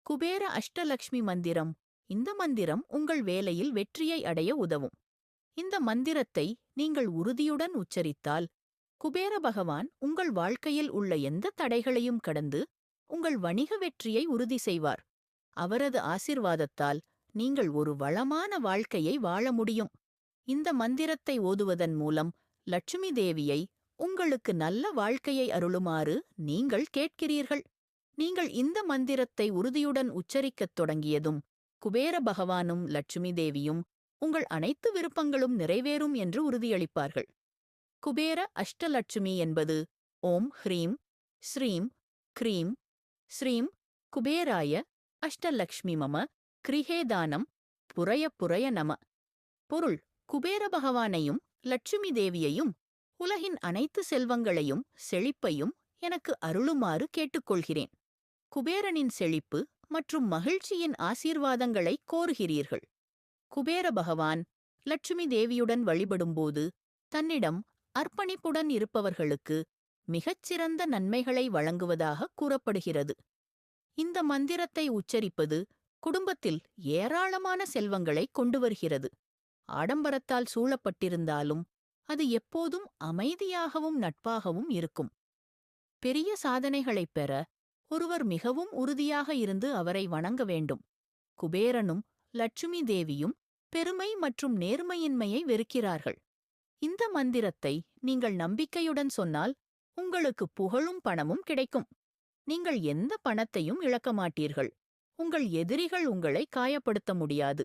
குபேர அஷ்டலக்ஷ்மி மந்திரம். இந்த மந்திரம் உங்கள் வேலையில் வெற்றியை அடைய உதவும். இந்த மந்திரத்தை நீங்கள் உறுதியுடன் உச்சரித்தால் குபேர பகவான் உங்கள் வாழ்க்கையில் உள்ள எந்த தடைகளையும் கடந்து உங்கள் வணிக வெற்றியை உறுதி செய்வார். அவரது ஆசிர்வாதத்தால் நீங்கள் ஒரு வளமான வாழ்க்கையை வாழ முடியும். இந்த மந்திரத்தை ஓதுவதன் மூலம் லட்சுமி தேவியை உங்களுக்கு நல்ல வாழ்க்கையை அருளுமாறு நீங்கள் கேட்கிறீர்கள். நீங்கள் இந்த மந்திரத்தை உறுதியுடன் உச்சரிக்கத் தொடங்கியதும் குபேர பகவானும் லட்சுமி தேவியும் உங்கள் அனைத்து விருப்பங்களும் நிறைவேறும் என்று உறுதியளிப்பார்கள். குபேர அஷ்டலட்சுமி என்பது ஓம் ஹ்ரீம் ஸ்ரீம் க்ரீம் ஸ்ரீம் குபேராய அஷ்டலக்ஷ்மி மம கிரிஹேதானம் புரய புரய நம. பொருள்: குபேர பகவானையும் லட்சுமி தேவியையும் உலகின் அனைத்து செல்வங்களையும் செழிப்பையும் எனக்கு அருளுமாறு கேட்டுக்கொள்கிறேன். குபேரனின் செழிப்பு மற்றும் மகிழ்ச்சியின் ஆசீர்வாதங்களை கோருகிறீர்கள். குபேர பகவான் லட்சுமி தேவியுடன் வழிபடும்போது தன்னிடம் அர்ப்பணிப்புடன் இருப்பவர்களுக்கு மிகச்சிறந்த நன்மைகளை வழங்குவதாக கூறப்படுகிறது. இந்த மந்திரத்தை உச்சரிப்பது குடும்பத்தில் ஏராளமான செல்வங்களை கொண்டு வருகிறது. ஆடம்பரத்தால் சூழப்பட்டிருந்தாலும் அது எப்போதும் அமைதியாகவும் நட்பாகவும் இருக்கும். பெரிய சாதனைகளைப் பெற ஒருவர் மிகவும் உறுதியாக இருந்து அவரை வணங்க வேண்டும். குபேரனும் லட்சுமி தேவியும் பெருமை மற்றும் நேர்மையின்மையை வெறுக்கிறார்கள். இந்த மந்திரத்தை நீங்கள் நம்பிக்கையுடன் சொன்னால் உங்களுக்கு புகழும் பணமும் கிடைக்கும். நீங்கள் எந்த பணத்தையும் இழக்க மாட்டீர்கள். உங்கள் எதிரிகள் உங்களை காயப்படுத்த முடியாது.